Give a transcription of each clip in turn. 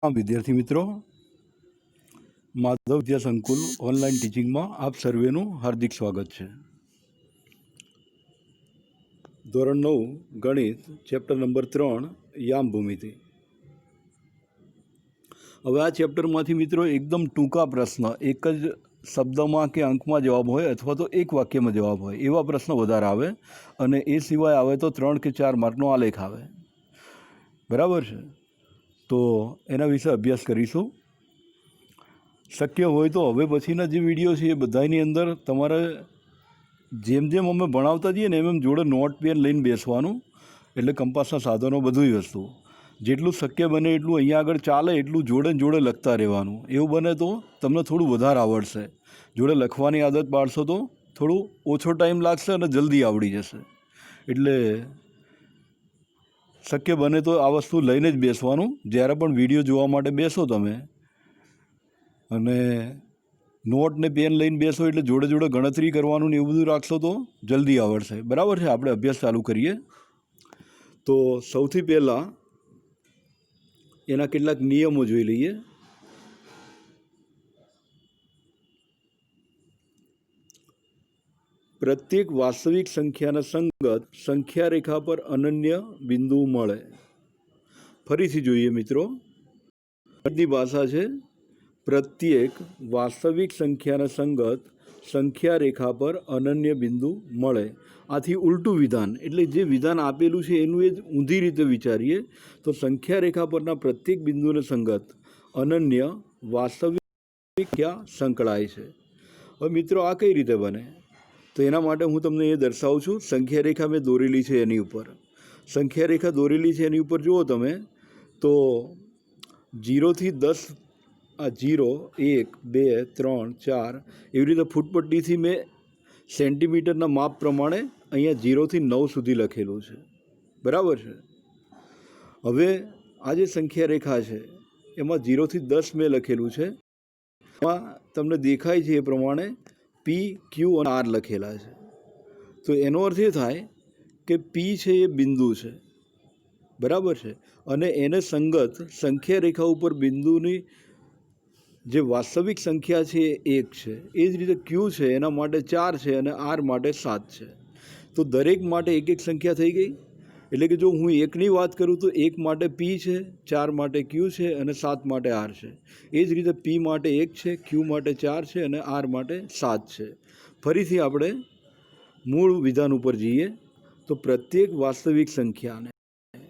हाँ विद्यार्थी मित्रों, माधव विद्या संकुल ऑनलाइन टीचिंग में आप सर्वेનું हार्दिक स्वागत है। ધોરણ 9 ગણિત ચેપ્ટર નંબર 3 યામ ભૂમિતિ। હવે આ ચેપ્ટરમાંથી મિત્રો એકદમ ટૂંકા પ્રશ્ન એક જ શબ્દમાં કે અંકમાં જવાબ હોય અથવા તો એક વાક્યમાં જવાબ હોય એવા પ્રશ્ન વધારે આવે અને એ સિવાય આવે તો 3 કે 4 માર્કનો આલેખ આવે। બરાબર છે, તો એના વિશે અભ્યાસ કરીશું। શક્ય હોય તો હવે પછીના જે વિડીયો છે એ બધાની અંદર તમારે જેમ જેમ અમે ભણાવતા જઈએ ને એમ જોડે નોટ પેન લઈને બેસવાનું, એટલે કંપાસના સાધનો બધું વસ્તુ જેટલું શક્ય બને એટલું અહીંયા આગળ ચાલે એટલું જોડે જોડે લખતા રહેવાનું। એવું બને તો તમને થોડું વધારે આવડશે। જોડે લખવાની આદત પાડશો તો થોડું ઓછો ટાઈમ લાગશે અને જલ્દી આવડી જશે। એટલે શક્ય બને તો આ વસ્તુ લઈને જ બેસવાનું જ્યારે પણ વિડીયો જોવા માટે બેસો તમે, અને નોટ ને પેન લઈને બેસો એટલે જોડે જોડે ગણતરી કરવાનું ને એવું બધું રાખશો તો જલ્દી આવડશે। બરાબર છે, આપણે અભ્યાસ ચાલુ કરીએ। તો સૌથી પહેલાં એના કેટલાક નિયમો જોઈ લઈએ। પ્રત્યેક વાસ્તવિક સંખ્યાના સંગત સંખ્યા રેખા પર અનન્ય બિંદુ મળે। ફરીથી જોઈએ મિત્રો, બધી ભાષા છે પ્રત્યેક વાસ્તવિક સંખ્યાના સંગત સંખ્યા રેખા પર અનન્ય બિંદુ મળે। આથી ઉલટું વિધાન, એટલે જે વિધાન આપેલું છે એનું એ જ ઊંધી રીતે વિચારીએ તો સંખ્યા રેખા પરના પ્રત્યેક બિંદુને સંગત અનન્ય વાસ્તવિક સંખ્યા સંકળાય છે। હવે મિત્રો આ કઈ રીતે બને તો એના માટે હું તમને એ દર્શાવું છું। સંખ્યા રેખા મેં દોરેલી છે એની ઉપર, સંખ્યા રેખા દોરેલી છે એની ઉપર જુઓ તમે તો 0 થી 10 આ 0 1 2 3 4 એવી રીતે ફૂટપટ્ટીથી મેં સેન્ટીમીટરના માપ પ્રમાણે અહીંયા 0 થી 9 સુધી લખેલું છે। બરાબર છે। હવે આ જે સંખ્યા રેખા છે એમાં 0 થી 10 મેં લખેલું છે। એમાં તમને દેખાય છે એ પ્રમાણે પી ક્યુ અને આર લખેલા છે। તો એનો અર્થ એ થાય કે પી છે એ બિંદુ છે, બરાબર છે, અને એને સંગત સંખ્યા રેખા ઉપર બિંદુની જે વાસ્તવિક સંખ્યા છે એ 1 છે। એ જ રીતે ક્યુ છે એના માટે 4 છે અને આર માટે 7 છે। તો દરેક માટે એક એક સંખ્યા થઈ ગઈ। એટલે કે જો હું 1ની વાત કરું તો 1 માટે પી છે, 4 માટે ક્યુ છે અને 7 માટે આર છે। એ જ રીતે પી માટે 1 છે, ક્યુ માટે 4 છે અને આર માટે 7 છે। ફરીથી આપણે મૂળ વિધાન ઉપર જઈએ તો પ્રત્યેક વાસ્તવિક સંખ્યાને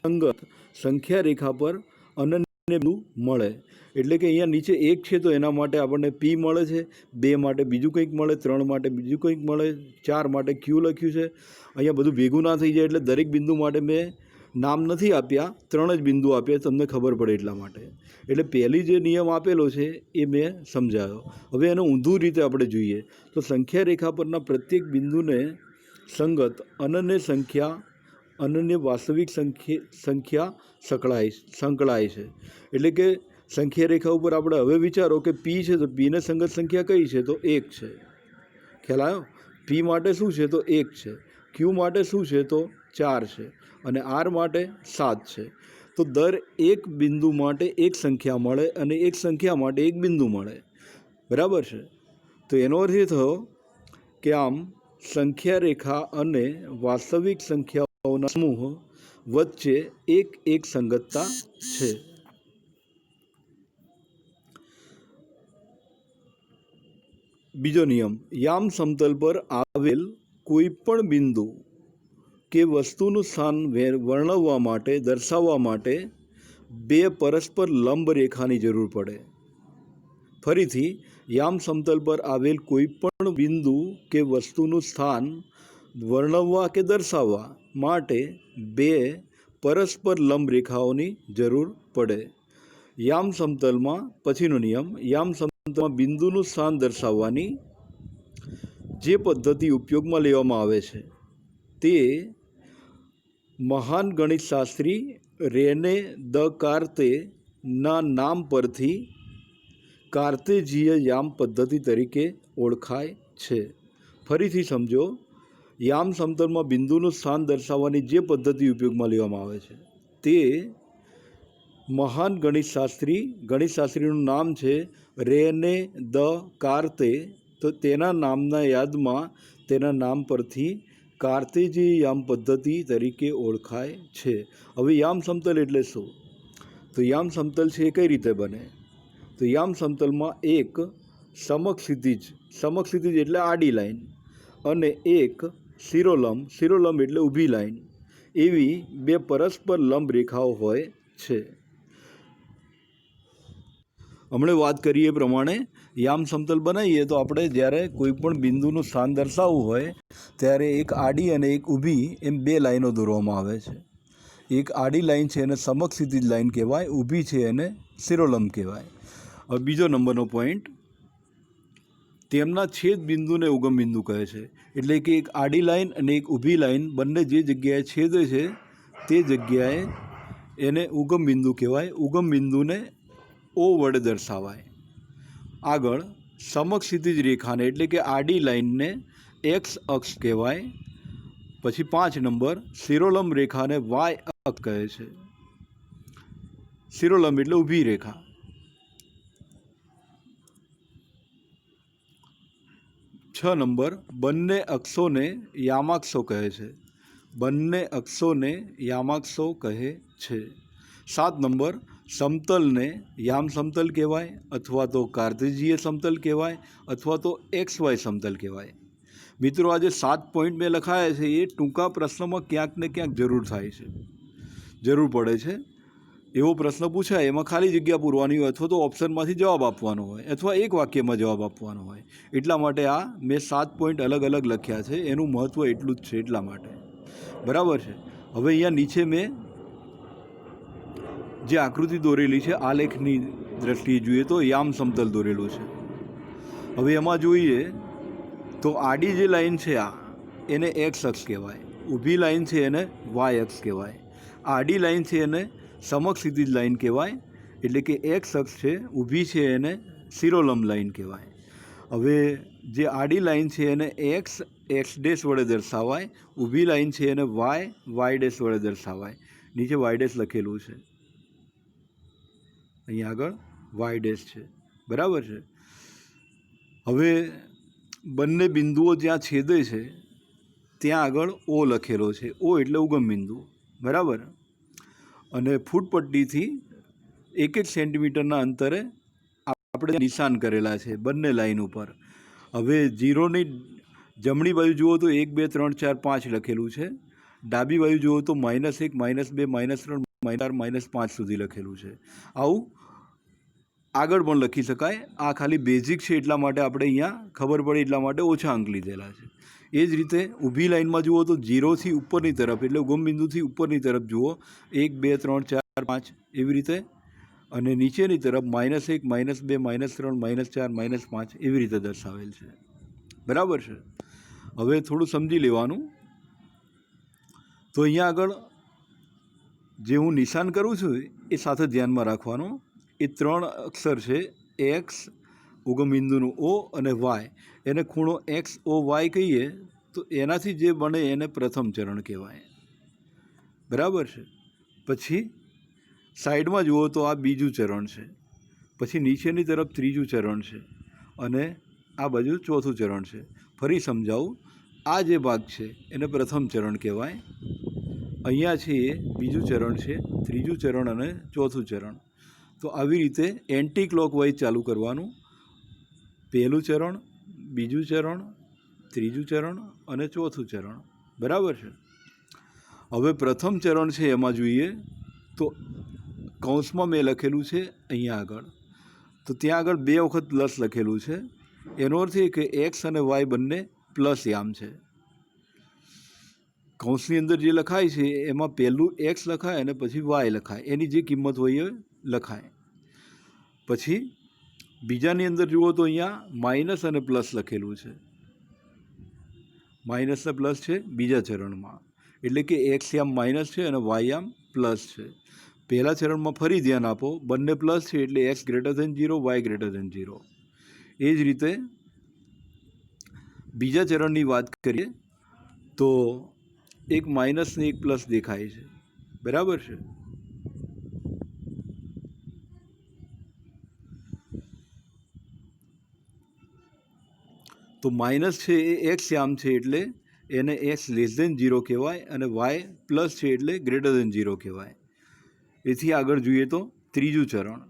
સંગત સંખ્યા રેખા પર અનન્ય બિંદુ મળે। એટલે કે અહીંયા નીચે 1 છે તો એના માટે આપણને પી મળે છે, 2 માટે બીજું કંઈક મળે, 3 માટે બીજું કંઈક મળે, 4 માટે ક્યુ લખ્યું છે। અહીંયા બધું ભેગું ના થઈ જાય એટલે દરેક બિંદુ માટે મેં નામ નથી આપ્યા, 3 જ બિંદુ આપ્યા તમને ખબર પડે એટલા માટે। એટલે પહેલી જે નિયમ આપેલો છે એ મેં સમજાવ્યો। હવે એનો ઊંધું રીતે આપણે જોઈએ તો સંખ્યા રેખા પરના પ્રત્યેક બિંદુને સંગત અનન્ય વાસ્તવિક સંખ્યા સંકળાય છે। એટલે કે સંખ્યા રેખા ઉપર આપણે હવે વિચારો કે પી છે તો પીને સંગત સંખ્યા કઈ છે તો 1 છે। ખ્યાલ આવ્યો? પી માટે શું છે તો 1 છે, ક્યુ માટે શું છે તો 4 છે અને આર માટે 7 છે। તો દર એક બિંદુ માટે એક સંખ્યા મળે અને એક સંખ્યા માટે એક બિંદુ મળે। બરાબર છે। તો એનો અર્થ એ થયો કે આમ સંખ્યા રેખા અને વાસ્તવિક સંખ્યાઓના સમૂહ વચ્ચે એક સંગતતા છે। બીજો નિયમ, યામ સમતલ પર આવેલ કોઈ પણ બિંદુ કે વસ્તુનું સ્થાન વર્ણવવા માટે દર્શાવવા માટે બે પરસ્પર લંબ રેખાની જરૂર પડે। ફરીથી, યામ સમતલ પર આવેલ કોઈ પણ બિંદુ કે વસ્તુનું સ્થાન વર્ણવવા કે દર્શાવવા માટે બે પરસ્પર લંબ રેખાઓની જરૂર પડે। યામ સમતલમાં પછીનો નિયમ, યામ સમતલમાં બિંદુનું સ્થાન દર્શાવવાની જે પદ્ધતિ ઉપયોગમાં લેવામાં આવે છે તે મહાન ગણિતશાસ્ત્રી રેને દકાર્તેના નામ પરથી કાર્તેજીય યામ પદ્ધતિ તરીકે ઓળખાય છે। ફરીથી સમજો, યામ સમતલમાં બિંદુનું સ્થાન દર્શાવવાની જે પદ્ધતિ ઉપયોગમાં લેવામાં આવે છે તે મહાન ગણિતશાસ્ત્રીનું નામ છે રેને દ કાર્તે. તો તેના નામના યાદમાં તેના નામ પરથી કાર્તેજીય યામ પદ્ધતિ તરીકે ઓળખાય છે. હવે યામ સમતલ એટલે શું? તો યામ સમતલ છે એ કઈ રીતે બને? તો યામ સમતલમાં એક સમક્ષિતિજ એટલે આડી લાઈન, અને એક શિરોલંબ એટલે ઊભી લાઈન, એવી બે પરસ્પર લંબ રેખાઓ હોય છે. હમણાં વાત કરીએ એ પ્રમાણે યામ સમતલ બનાવીએ તો આપણે જ્યારે કોઈ પણ બિંદુનું સ્થાન દર્શાવવું હોય ત્યારે એક આડી અને એક ઊભી એમ બે લાઈનો દોરવામાં આવે છે. એક આડી લાઈન છે એને સમક્ષિતિજ લાઈન કહેવાય, ઊભી છે એને શિરોલંબ કહેવાય. હવે બીજો નંબરનો પોઈન્ટ, તેમના છેદ બિંદુને ઉગમ બિંદુ કહે છે. એટલે કે એક આડી લાઈન અને એક ઊભી લાઈન બંને જે જગ્યાએ છેદે છે તે જગ્યાએ એને ઉગમ બિંદુ કહેવાય. ઉગમ બિંદુને ઓ વડે દર્શાવાય. આગળ સમક્ષિતિજ રેખાને એટલે કે આડી લાઈનને એક્સ અક્ષ કહેવાય. પછી 5 નંબર, શિરોલંબ રેખાને વાય અક્ષ કહે છે. શિરોલંબ એટલે ઊભી રેખા. 6 નંબર, બંને અક્ષોને યામાક્ષો કહે છે. બંને અક્ષોને યામાક્ષો કહે છે. 7 નંબર, સમતલને યામ સમતલ કહેવાય, અથવા તો કાર્તેજીય સમતલ કહેવાય, અથવા તો XY સમતલ કહેવાય. મિત્રો, આ જે 7 પોઈન્ટ મેં લખાયા છે એ ટૂંકા પ્રશ્નમાં ક્યાંક ને ક્યાંક જરૂર પડે છે. એવો પ્રશ્ન પૂછાય એમાં ખાલી જગ્યા પૂરવાની હોય, અથવા તો ઓપ્શનમાંથી જવાબ આપવાનો હોય, અથવા એક વાક્યમાં જવાબ આપવાનો હોય. એટલા માટે આ મેં 7 પોઈન્ટ અલગ અલગ લખ્યા છે. એનું મહત્ત્વ એટલું જ છે, એટલા માટે. બરાબર છે. હવે અહીંયા નીચે મેં જે આકૃતિ દોરેલી છે આલેખની દ્રષ્ટિએ જોઈએ તો યામ સમતલ દોરેલું છે. હવે એમાં જોઈએ તો આડી જે લાઈન છે એને એક્સ અક્ષ કહેવાય, ઊભી લાઈન છે એને વાય અક્ષ કહેવાય, આડી લાઈન છે એને સમક્ષિતિજ લાઈન કહેવાય. એટલે કે એક્સ અક્ષ છે, ઊભી છે એને શિરોલંબ લાઈન કહેવાય. હવે જે આડી લાઈન છે એને એક્સ ડેશ વડે દર્શાવાય, ઊભી લાઈન છે એને વાય ડેશ વડે દર્શાવાય. નીચે વાય ડેશ લખેલું છે, અહીંયા આગળ વાય ડેશ છે. બરાબર છે. હવે બંને બિંદુઓ જ્યાં છેદે છે ત્યાં આગળ ઓ લખેલો છે. ઓ એટલે ઉગમ બિંદુ. બરાબર. અને ફૂટપટ્ટીથી 1 સેન્ટીમીટરના અંતરે આપણે નિશાન કરેલા છે બંને લાઈન ઉપર. હવે 0ની જમણી બાજુ જુઓ તો 1 2 3 4 5 લખેલું છે. ડાબી બાજુ જુઓ તો -1 -2 -3 -4 -5 સુધી લખેલું છે. આવું આગળ પણ લખી શકાય. આ ખાલી બેઝિક છે એટલા માટે આપણે અહીંયા ખબર પડે એટલા માટે ઓછા અંક લીધેલા છે. એ જ રીતે ઊભી લાઈનમાં જુઓ તો 0થી ઉપરની તરફ એટલે ઉગમ બિંદુથી ઉપરની તરફ જુઓ 1 2 3 4 5 એવી રીતે, અને નીચેની તરફ -1 -2 -3 -4 -5 એવી રીતે દર્શાવેલ છે. બરાબર છે. હવે થોડું સમજી લેવાનું. તો અહીંયા આગળ જે હું નિશાન કરું છું એ સાથે ધ્યાનમાં રાખવાનું. એ 3 અક્ષર છે એક્સ, ઉગમ બિંદુનું ઓ અને વાય. એને ખૂણો XOY કહીએ તો એનાથી જે બને એને પ્રથમ ચરણ કહેવાય. બરાબર છે. પછી સાઈડમાં જુઓ તો આ બીજું ચરણ છે. પછી નીચેની તરફ ત્રીજું ચરણ છે, અને આ બાજુ ચોથું ચરણ છે. ફરી સમજાવું, આ જે ભાગ છે એને પ્રથમ ચરણ કહેવાય. અહીંયા છે એ બીજું ચરણ છે, ત્રીજું ચરણ અને ચોથું ચરણ. તો આવી રીતે એન્ટી ક્લોકવાઇઝ ચાલુ કરવાનું. પહેલું ચરણ, બીજું ચરણ, ત્રીજું ચરણ અને ચોથું ચરણ. બરાબર છે. હવે પ્રથમ ચરણ છે એમાં જોઈએ તો કૌંસમાં મેં લખેલું છે અહીંયા આગળ, તો ત્યાં આગળ 2 વખત પ્લસ લખેલું છે. એનો અર્થ એ કે એક્સ અને વાય બંને પ્લસ યામ છે. કૌંસની અંદર જે લખાય છે એમાં પહેલું એક્સ લખાય અને પછી વાય લખાય, એની જે કિંમત હોય એ લખાય. પછી બીજાની અંદર જુઓ તો અહીંયા માઇનસ અને પ્લસ લખેલું છે. માઇનસ અને પ્લસ છે બીજા ચરણમાં, એટલે કે એક્સ યામ માઇનસ છે અને વાય યામ પ્લસ છે. પહેલા ચરણમાં ફરી ધ્યાન આપો, બંને પ્લસ છે એટલે x > 0 y > 0. એ જ રીતે બીજા ચરણની વાત કરીએ તો એક માઇનસ ને એક પ્લસ દેખાય છે. બરાબર છે. તો માઇનસ છે એ એક્સ યામ છે એટલે એને એક્સ લેસ દેન 0 કહેવાય અને વાય પ્લસ છે એટલે ગ્રેટર દેન 0 કહેવાય. એથી આગળ જોઈએ તો ત્રીજું ચરણ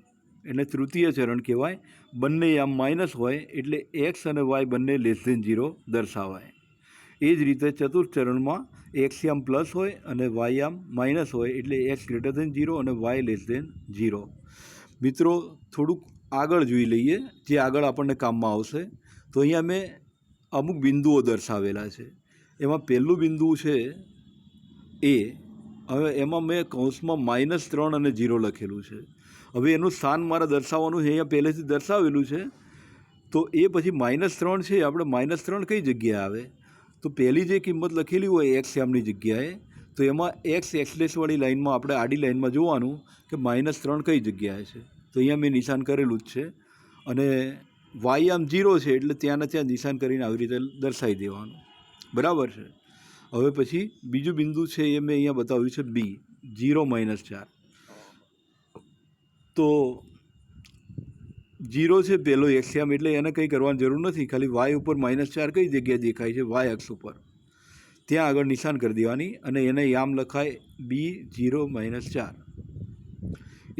એટલે તૃતીય ચરણ કહેવાય. બંને યામ માઇનસ હોય એટલે એક્સ અને વાય બંને લેસ દેન 0 દર્શાવાય. એ જ રીતે ચતુર્થ ચરણમાં એક્સ યામ પ્લસ હોય અને વાય યામ માઇનસ હોય એટલે એક્સ ગ્રેટર દેન 0 અને વાય લેસ દેન 0. મિત્રો થોડુંક આગળ જોઈ લઈએ જે આગળ આપણને કામમાં આવશે. તો અહીંયા મેં અમુક બિંદુઓ દર્શાવેલા છે. એમાં પહેલું બિંદુ છે એ. હવે એમાં મેં કૌંસમાં -3 અને 0 લખેલું છે. હવે એનું સ્થાન મારે દર્શાવવાનું છે, અહીંયા પહેલેથી દર્શાવેલું છે. તો એ પછી -3 છે, આપણે -3 કઈ જગ્યાએ આવે? તો પહેલી જે કિંમત લખેલી હોય એક્સ યામની જગ્યાએ, તો એમાં એક્સ એક્સલેસવાળી લાઇનમાં આપણે આડી લાઇનમાં જોવાનું કે -3 કઈ જગ્યાએ છે. તો અહીંયા મેં નિશાન કરેલું જ છે. અને વાય યામ 0 છે એટલે ત્યાંને ત્યાં નિશાન કરીને આવી રીતે દર્શાવી દેવાનું. બરાબર છે. હવે પછી બીજું બિંદુ છે એ મેં અહીંયા બતાવ્યું છે બી, 0 - 4. તો 0 છે પહેલો એક્સ યામ એટલે એને કંઈ કરવાની જરૂર નથી. ખાલી વાય ઉપર -4 કઈ જગ્યાએ દેખાય છે? વાય અક્ષ ઉપર. ત્યાં આગળ નિશાન કરી દેવાની અને એને યામ લખાય બી 0 - 4.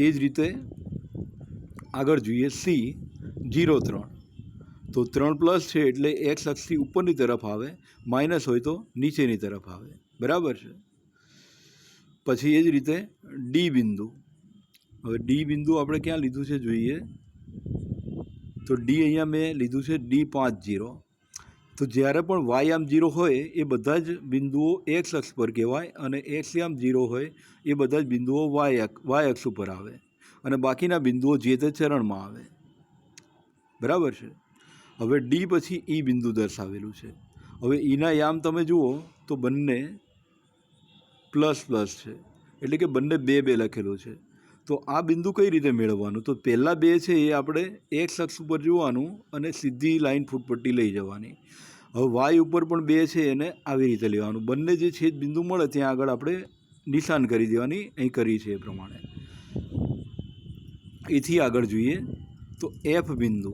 એ જ રીતે આગળ જોઈએ સી, 0 3. તો 3+ છે એટલે એક્સ અક્ષથી ઉપરની તરફ આવે, માઇનસ હોય તો નીચેની તરફ આવે. બરાબર છે. પછી એ જ રીતે ડી બિંદુ. હવે ડી બિંદુ આપણે ક્યાં લીધું છે જોઈએ તો ડી અહીંયા મેં લીધું છે D5 0. તો જ્યારે પણ વાય યામ 0 હોય એ બધા જ બિંદુઓ એક્સ અક્ષ પર કહેવાય અને એક્સ યામ 0 હોય એ બધા જ બિંદુઓ વાય અક્ષ ઉપર આવે અને બાકીના બિંદુઓ જે તે ચરણમાં આવે. બરાબર છે. હવે ડી પછી ઈ બિંદુ દર્શાવેલું છે. હવે ઈના યામ તમે જુઓ તો બંને ++ છે એટલે કે બંને 2 2 લખેલું છે. તો આ બિંદુ કઈ રીતે મેળવવાનું? તો પહેલાં 2 છે એ આપણે એક્સ અક્ષ ઉપર જોવાનું અને સીધી લાઈન ફૂટપટ્ટી લઈ જવાની. હવે વાય ઉપર પણ 2 છે એને આવી રીતે લેવાનું. બંને જે છેદ બિંદુ મળે ત્યાં આગળ આપણે નિશાન કરી દેવાની. અહીં કરી છે એ પ્રમાણે. એથી આગળ જોઈએ તો એફ બિંદુ.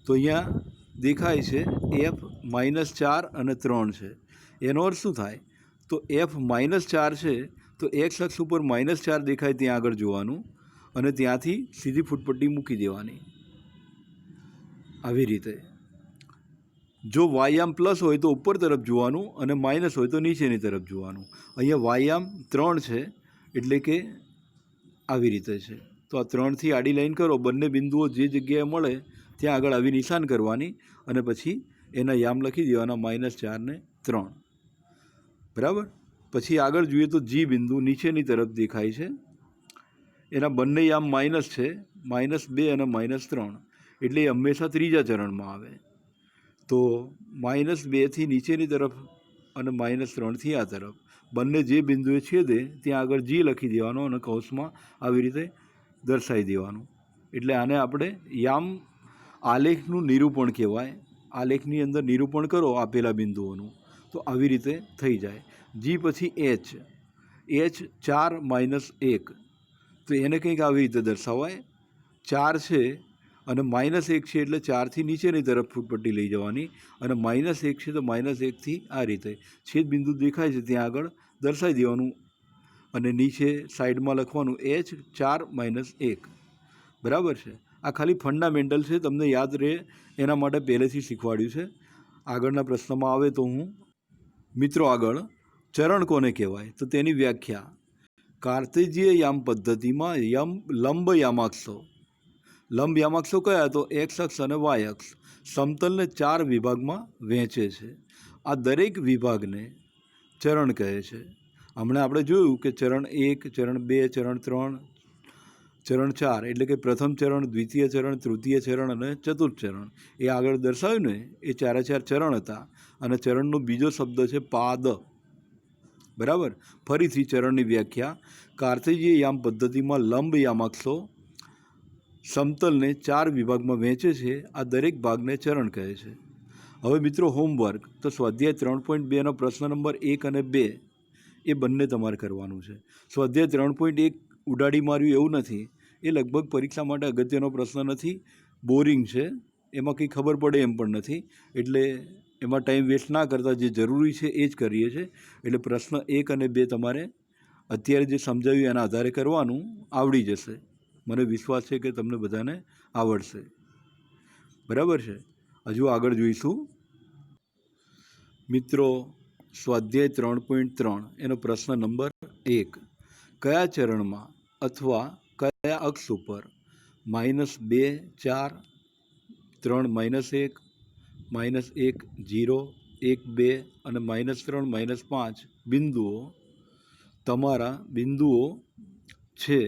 તો અહીંયા દેખાય છે એફ -4 અને 3 છે. એનો અર્થ શું થાય? તો એફ -4 છે તો એક્સ અક્ષ ઉપર -4 દેખાય ત્યાં આગળ જોવાનું અને ત્યાંથી સીધી ફૂટપટ્ટી મૂકી દેવાની આવી રીતે. જો વાયામ પ્લસ હોય તો ઉપર તરફ જોવાનું અને માઇનસ હોય તો નીચેની તરફ જોવાનું. અહીંયા વાયામ 3 છે એટલે કે આવી રીતે છે. તો આ 3થી આડી લાઈન કરો, બંને બિંદુઓ જે જગ્યાએ મળે ત્યાં આગળ આવી નિશાન કરવાની અને પછી એના યામ લખી દેવાના -4 ને 3. બરાબર. પછી આગળ જોઈએ તો જી બિંદુ નીચેની તરફ દેખાય છે. એના બંને યામ માઇનસ છે, -2 અને -3 એટલે એ હંમેશા ત્રીજા ચરણમાં આવે. તો -2થી નીચેની તરફ અને -3થી આ તરફ બંને જે બિંદુએ છેદે ત્યાં આગળ જી લખી દેવાનો અને કૌંસમાં આવી રીતે દર્શાવી દેવાનું. એટલે આને આપણે યામ આલેખનું નિરૂપણ કહેવાય. આલેખની અંદર નિરૂપણ કરો આપેલા બિંદુઓનું તો આવી રીતે થઈ જાય. જી પછી એચ, 4 - 1. તો એને કંઈક આવી રીતે દર્શાવાય. 4 છે અને -1 છે એટલે 4થી નીચેની તરફ ફૂટપટ્ટી લઈ જવાની અને -1 છે તો -1થી આ રીતે છેદ બિંદુ દેખાય છે ત્યાં આગળ દર્શાવી દેવાનું અને નીચે સાઈડમાં લખવાનું H 4 - 1. બરાબર છે. આ ખાલી ફંડામેન્ટલ છે, તમને યાદ રહે એના માટે પહેલેથી શીખવાડ્યું છે. આગળના પ્રશ્નમાં આવે તો હું મિત્રો આગળ ચરણ કોને કહેવાય તો તેની વ્યાખ્યા. કાર્તેજીય યામ પદ્ધતિમાં લંબ યામાક્ષો. લંબ યામાક્ષો કયા? તો એક્સ અક્ષ અને વાય અક્ષ સમતલને 4 વિભાગમાં વહેંચે છે. આ દરેક વિભાગને ચરણ કહે છે. હમણાં આપણે જોયું કે ચરણ 1, ચરણ 2, ચરણ 3, ચરણ 4 એટલે કે પ્રથમ ચરણ, દ્વિતીય ચરણ, તૃતીય ચરણ અને ચતુર્થ ચરણ. એ આગળ દર્શાવ્યું ને એ 4 ચરણ હતા અને ચરણનો બીજો શબ્દ છે પાદ. બરાબર. ફરીથી ચરણની વ્યાખ્યા. કાર્તેજીય યામ પદ્ધતિમાં લંબ યામાક્ષો સમતલને 4 વિભાગમાં વહેંચે છે. આ દરેક ભાગને ચરણ કહે છે. હવે મિત્રો હોમવર્ક તો સ્વાધ્યાય 3.2નો પ્રશ્ન નંબર 1 અને 2 એ બંને તમારે કરવાનું છે. સ્વાધ્યાય 3.1 ઉડાડી માર્યું એવું નથી. એ લગભગ પરીક્ષા માટે અગત્યનો પ્રશ્ન નથી, બોરિંગ છે. એમાં કંઈ ખબર પડે એમ પણ નથી, એટલે એમાં ટાઈમ વેસ્ટ ના કરતાં જે જરૂરી છે એ જ કરીએ છીએ. એટલે પ્રશ્ન 1 અને 2 તમારે અત્યારે જે સમજાવ્યું એના આધારે કરવાનું આવડી જશે. મને વિશ્વાસ છે કે તમને બધાને આવડશે. બરાબર છે. હજુ આગળ જોઈશું. મિત્રો, સ્વાધ્યાય 3.3 એનો પ્રશ્ન નંબર 1, કયા ચરણમાં અથવા કયા અક્ષ ઉપર -2 4 3 -1 -1 0 1 2 અને -3 -5 બિંદુઓ છે,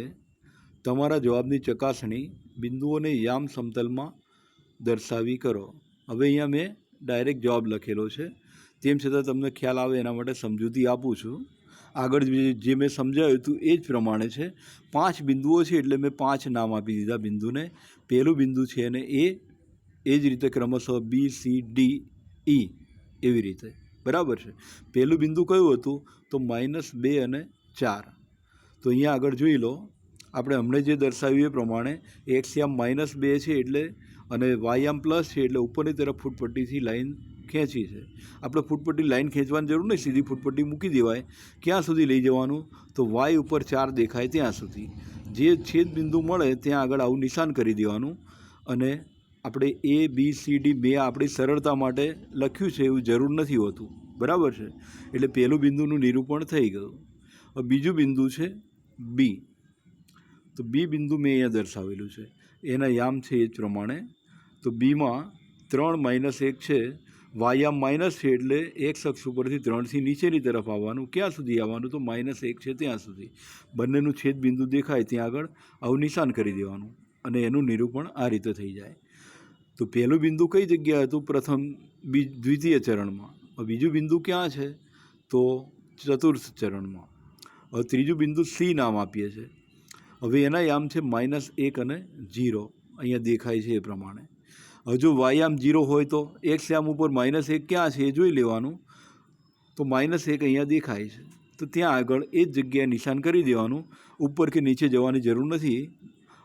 તમારા જવાબની ચકાસણી બિંદુઓને યામ સમતલમાં દર્શાવી કરો. હવે અહીંયા મેં ડાયરેક્ટ જવાબ લખેલો છે, તેમ છતાં તમને ખ્યાલ આવે એના માટે સમજૂતી આપું છું. આગળ જે મેં સમજાવ્યું હતું એ જ પ્રમાણે છે. 5 બિંદુઓ છે એટલે મેં 5 નામ આપી દીધા બિંદુને. પહેલું બિંદુ છે અને એ જ રીતે ક્રમશઃ B C D E એવી રીતે. બરાબર છે. પહેલું બિંદુ કયું હતું? તો -2 અને 4. તો અહીંયા આગળ જોઈ લો, આપણે હમણાં જે દર્શાવ્યું એ પ્રમાણે x યામ -2 છે એટલે અને y યામ પ્લસ છે એટલે ઉપરની તરફ ફૂટપટ્ટીથી લાઈન ખેંચી છે. આપણે ફૂટપટ્ટી લાઈન ખેંચવાની જરૂર નહીં, સીધી ફૂટપટ્ટી મૂકી દેવાય. ક્યાં સુધી લઈ જવાનું? તો y ઉપર 4 દેખાય ત્યાં સુધી. જે છેદ બિંદુ મળે ત્યાં આગળ આવું નિશાન કરી દેવાનું. અને આપણે A B C D બે આપણી સરળતા માટે લખ્યું છે, એવું જરૂર નથી હોતું. બરાબર છે. એટલે પહેલું બિંદુનું નિરૂપણ થઈ ગયું. હવે બીજું બિંદુ છે B. તો B બિંદુ મેં અહીંયા દર્શાવેલું છે, એના યામ છે એ જ પ્રમાણે. તો બીમાં 3 -1 છે, વાયામ માઇનસ છે એટલે x અક્ષ ઉપરથી 3થી નીચેની તરફ આવવાનું. ક્યાં સુધી આવવાનું? તો -1 છે ત્યાં સુધી. બંનેનું છેદ બિંદુ દેખાય ત્યાં આગળ આવું નિશાન કરી દેવાનું અને એનું નિરૂપણ આ રીતે થઈ જાય. તો પહેલું બિંદુ કઈ જગ્યાએ હતું? પ્રથમ દ્વિતીય ચરણમાં. બીજું બિંદુ ક્યાં છે? તો ચતુર્થ ચરણમાં. હવે ત્રીજું બિંદુ C નામ આપીએ છીએ. હવે એના યામ છે -1 અને 0, અહીંયા દેખાય છે એ પ્રમાણે. હવે જો વાયામ 0 હોય તો x યામ ઉપર -1 ક્યાં છે એ જોઈ લેવાનું. તો -1 અહીંયા દેખાય છે, તો ત્યાં આગળ એ જ જગ્યાએ નિશાન કરી દેવાનું. ઉપર કે નીચે જવાની જરૂર નથી.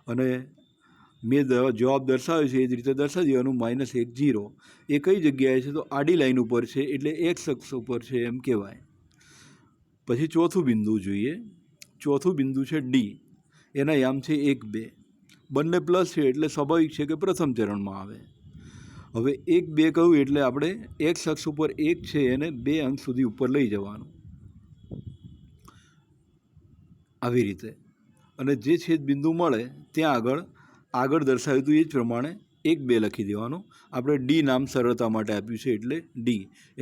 અને મેં જવાબ દર્શાવ્યો છે એ જ રીતે દર્શાવી દેવાનું. -1 0 એ કઈ જગ્યાએ છે? તો આડી લાઈન ઉપર છે એટલે x અક્ષ ઉપર છે એમ કહેવાય. પછી ચોથું બિંદુ જોઈએ. ચોથું બિંદુ છે D. એના યામ છે 1 2. બંને પ્લસ છે એટલે સ્વાભાવિક છે કે પ્રથમ ચરણમાં આવે. હવે 1 2 કહ્યું એટલે આપણે x અક્ષ ઉપર 1 છે એને 2 અંક સુધી ઉપર લઈ જવાનું આવી રીતે. અને જે છેદ બિંદુ મળે ત્યાં આગળ દર્શાવ્યું હતું એ જ પ્રમાણે 1 2 લખી દેવાનું. આપણે D નામ સરળતા માટે આપ્યું છે એટલે D.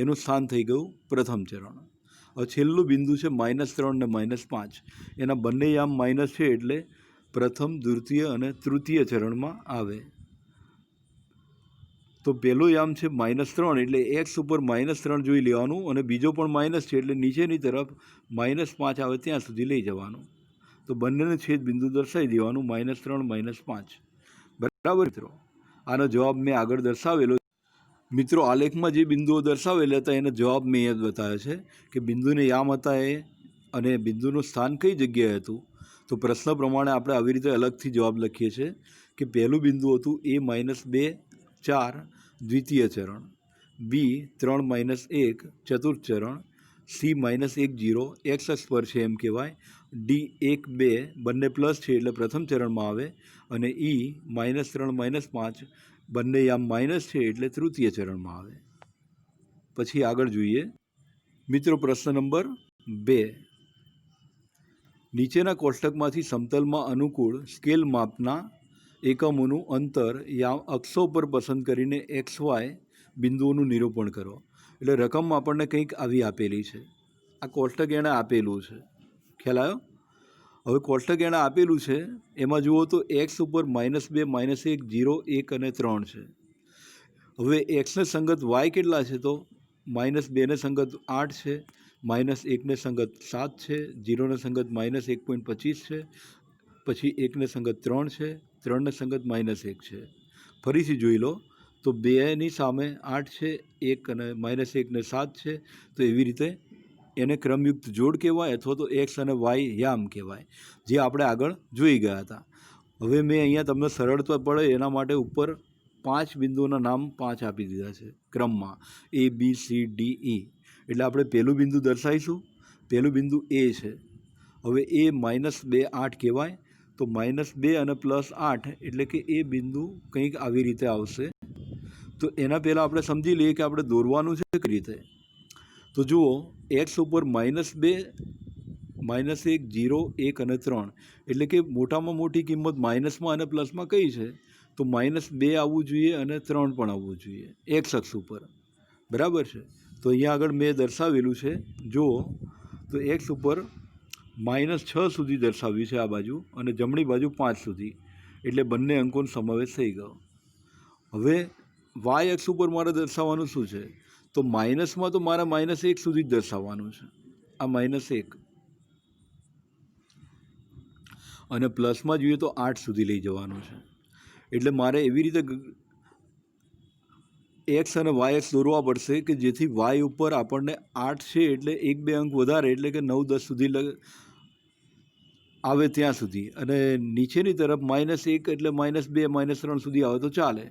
એનું સ્થાન થઈ ગયું પ્રથમ ચરણ. હવે છેલ્લું બિંદુ છે -3 ને -5. એના બંને યામ માઇનસ છે એટલે પ્રથમ દ્વિતીય અને તૃતીય ચરણમાં આવે. તો પહેલો યામ છે -3 એટલે x ઉપર -3 જોઈ લેવાનું અને બીજો પણ માઇનસ છે એટલે નીચેની તરફ -5 આવે ત્યાં સુધી લઈ જવાનું. તો બંનેને છેદ બિંદુ દર્શાવી દેવાનું -3 -5. બરાબર મિત્રો? આનો જવાબ મેં આગળ દર્શાવેલો. મિત્રો, આલેખમાં જે બિંદુઓ દર્શાવેલા હતા એનો જવાબ મેં એ જ બતાવ્યો છે કે બિંદુને યામ હતા એ અને બિંદુનું સ્થાન કઈ જગ્યાએ હતું. તો પ્રશ્ન પ્રમાણે આપણે આવી રીતે અલગથી જવાબ લખીએ છીએ કે પહેલું બિંદુ હતું A -2 4 દ્વિતીય ચરણ, B 3 -1 ચતુર્થ ચરણ, C -1 0 x અક્ષ પર છે એમ કહેવાય, D 1 2 બંને પ્લસ છે એટલે પ્રથમ ચરણમાં આવે અને E -3 -5 બંને યામ માઇનસ છે એટલે તૃતીય ચરણમાં આવે. પછી આગળ જોઈએ મિત્રો. પ્રશ્ન નંબર 2. નીચેના કોષ્ટકમાંથી સમતલમાં અનુકૂળ સ્કેલ માપના એકમોનું અંતર યામ અક્ષો પર પસંદ કરીને XY બિંદુઓનું નિરૂપણ કરો. એટલે રકમ આપણને કંઈક આવી આપેલી છે. આ કોષ્ટક એણે આપેલું છે. ખ્યાલ આવ્યો? હવે કોષ્ટક એણે આપેલું છે એમાં જુઓ તો x ઉપર -2 -1 0 1 અને 3 છે. હવે એક્સને સંગત y કેટલા છે? તો -2 ને સંગત 8 છે, -1 ને સંગત 7 છે, 0 ને સંગત -1.25 છે, પછી 1 ને સંગત 3 છે, 3 ને સંગત -1 છે. ફરીથી જોઈ લો તો 2ની સામે 8 છે, 1 અને -1 ને 7 છે. તો એવી રીતે એને ક્રમયુક્ત જોડ કહેવાય અથવા તો x અને y યામ કહેવાય, જે આપણે આગળ જોઈ ગયા હતા. હવે મેં અહીંયા તમને સરળતા પડે એના માટે ઉપર 5 બિંદુઓના નામ 5 આપી દીધા છે ક્રમમાં, ABCDE. એટલે આપણે પહેલું બિંદુ દર્શાવીશું. પહેલું બિંદુ એ છે. હવે એ -2 8 કહેવાય. તો -2 અને +8 એટલે કે એ બિંદુ કંઈક આવી રીતે આવશે. તો એના પહેલાં આપણે સમજી લઈએ કે આપણે દોરવાનું છે કઈ રીતે. તો જુઓ, એક્સ ઉપર -2, -1, 0, 1 અને 3. એટલે કે મોટામાં મોટી કિંમત માઇનસમાં અને પ્લસમાં કઈ છે? તો -2 આવવું જોઈએ અને 3 પણ આવવું જોઈએ એક્સ અક્ષ ઉપર. બરાબર છે. તો અહીંયા આગળ મેં દર્શાવેલું છે. જુઓ, તો એક્સ ઉપર -6 સુધી દર્શાવ્યું છે આ બાજુ, અને જમણી બાજુ 5 સુધી. એટલે બંને અંકોનો સમાવેશ થઈ ગયો. હવે વાય અક્ષ ઉપર મારે દર્શાવવાનું શું છે? તો માઇનસમાં તો મારે -1 સુધી જ દર્શાવવાનું છે, આ -1. અને પ્લસમાં જોઈએ તો 8 સુધી લઈ જવાનું છે. એટલે મારે એવી રીતે એક્સ અને વાય એક્સ દોરવા પડશે કે જેથી વાય ઉપર આપણને 8 છે એટલે 1-2 અંક વધારે, એટલે કે 9-10 સુધી આવે ત્યાં સુધી, અને નીચેની તરફ -1 એટલે -2 -3 સુધી આવે તો ચાલે.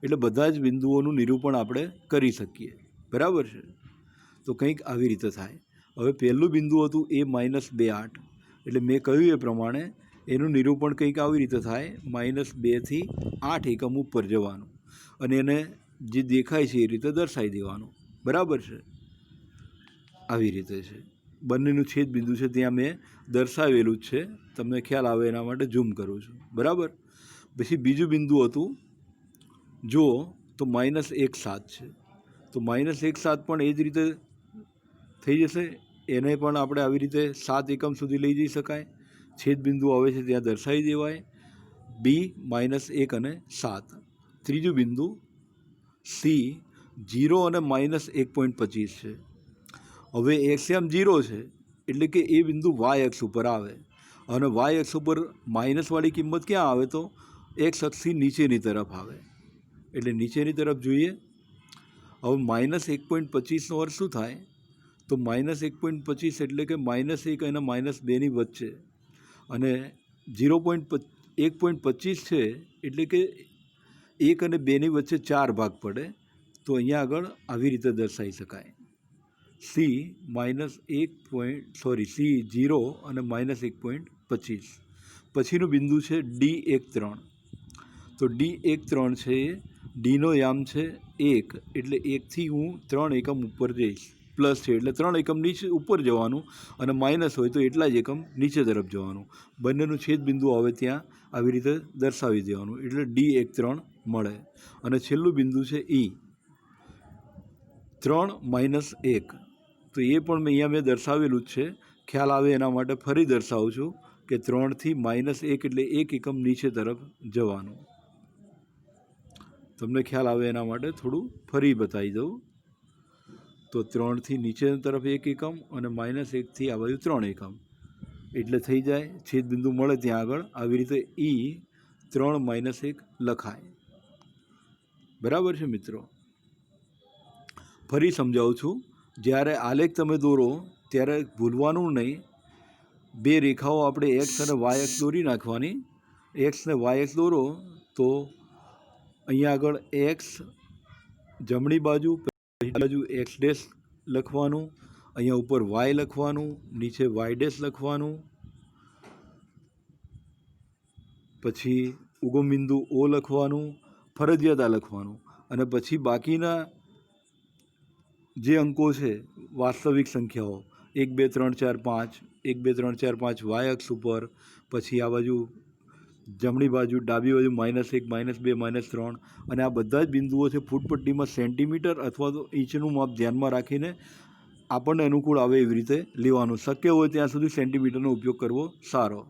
એટલે બધા જ બિંદુઓનું નિરૂપણ આપણે કરી શકીએ. બરાબર છે. તો કંઈક આવી રીતે થાય. હવે પહેલું બિંદુ હતું એ -2 8. એટલે મેં કહ્યું એ પ્રમાણે એનું નિરૂપણ કંઈક આવી રીતે થાય. -2 થી 8 એકમ ઉપર જવાનું અને એને જે દેખાય છે એ રીતે દર્શાવી દેવાનું. બરાબર છે. આવી રીતે છે. બંનેનું છેદ બિંદુ છે ત્યાં મેં દર્શાવેલું જ છે. તમને ખ્યાલ આવે એના માટે ઝૂમ કરું છું. બરાબર. પછી બીજું બિંદુ હતું, જુઓ, તો -1 7 છે. તો -1 7 પણ એ જ રીતે થઈ જશે. એને પણ આપણે આવી રીતે 7 એકમ સુધી લઈ જઈ શકાય. છેદ બિંદુ આવે છે ત્યાં દર્શાવી દેવાય. B -1 અને 7. ત્રીજું બિંદુ C 0 અને -1.25 છે. હવે એક્સએમ 0 છે એટલે કે એ બિંદુ વાય અક્ષ ઉપર આવે, અને વાય અક્ષ ઉપર માઇનસવાળી કિંમત ક્યાં આવે? તો એક્સ અક્ષથી નીચેની તરફ આવે. એટલે નીચેની તરફ જોઈએ. હવે -1.25નો અર્થ શું થાય? તો -1.25 એટલે કે -1 અને -2ની વચ્ચે, અને 1.25 છે એટલે કે 1 અને 2ની વચ્ચે 4 ભાગ પડે. તો અહીંયા આગળ આવી રીતે દર્શાવી શકાય. C 0 અને -1.25. પછીનું બિંદુ છે D13. તો D13 છે, ડીનો યામ છે 1, એટલે 1થી હું 3 એકમ ઉપર જઈશ. પ્લસ છે એટલે 3 એકમ નીચે ઉપર જવાનું, અને માઇનસ હોય તો એટલા જ એકમ નીચે તરફ જવાનું. બંનેનું છેદ બિંદુ આવે ત્યાં આવી રીતે દર્શાવી દેવાનું. એટલે D13 મળે. અને છેલ્લું બિંદુ છે E 3 -1. તો એ પણ અહીંયા મેં દર્શાવેલું જ છે. ખ્યાલ આવે એના માટે ફરી દર્શાવું છું કે 3 થી -1 એટલે 1 એકમ નીચે તરફ જવાનું. તમને ખ્યાલ આવે એના માટે થોડું ફરી બતાવી દઉં. તો 3 થી નીચે તરફ 1 એકમ અને -1 થી આ બાજુ 3 એકમ, એટલે થઈ જાય. છેદ બિંદુ મળે ત્યાં આગળ આવી રીતે E 3 -1 લખાય. બરાબર છે મિત્રો. ફરી સમજાવું છું. જ્યારે આલેખ તમે દોરો ત્યારે ભૂલવાનું નહીં. 2 રેખાઓ આપણે એક્સ અને વાય એક્સ દોરી નાખવાની. એક્સ ને વાય એક્સ દોરો તો અહીંયા આગળ એક્સ જમણી બાજુ, બાજુ એક્સ ડેશ લખવાનું, અહીંયા ઉપર વાય લખવાનું, નીચે વાય ડેશ લખવાનું, પછી ઉગમ બિંદુ O લખવાનું, ફરજિયાત આ લખવાનું. અને પછી બાકીના જે અંકો છે વાસ્તવિક સંખ્યાઓ 1 2 3 4 5, 1 2 3 4 5 વાય અક્ષ ઉપર, પછી આ બાજુ જમણી બાજુ ડાબી બાજુ -1 -2 -3, અને આ બધા જ બિંદુઓ છે ફૂટપટ્ટીમાં સેન્ટીમીટર અથવા તો ઇંચનું માપ ધ્યાનમાં રાખીને આપણને અનુકૂળ આવે એવી રીતે લેવાનું. શક્ય હોય ત્યાં સુધી સેન્ટીમીટરનો ઉપયોગ કરવો સારો.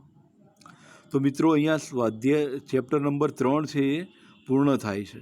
તો મિત્રો, અહીંયા સ્વાધ્યાય ચેપ્ટર નંબર 3 છે એ પૂર્ણ થાય છે.